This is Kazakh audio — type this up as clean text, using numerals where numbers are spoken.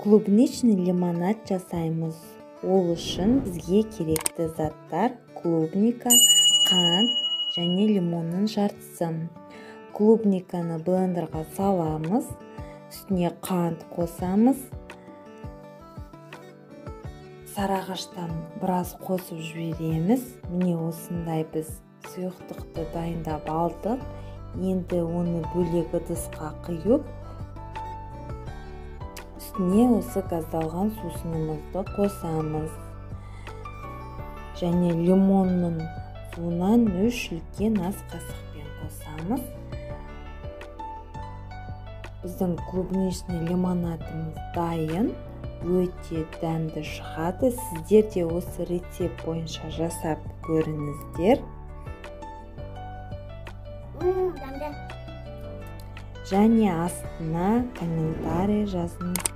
Клубничный лимонад жасаймыз. Ол үшін бізге керекті заттар: клубника, қант және лимонның жартысы. Клубниканы блендерға саламыз, үстіне қант қосамыз. Сарағаштан біраз қосып жібереміз. Міне осындай біз сұйықтықты дайындап алдық. Енді оны бөлек ыдысқа құйып, үстіне осы газдалған сусынымызды қосамыз. Және лимонның суынан 3 үлкен ас қасықпен қосамыз. Біздің клубничный лимонадымыз дайын, өте дәмді шығады. Сіздер де осы рецепт бойынша жасап көріңіздер. Және астына комментарий жазыңыздар.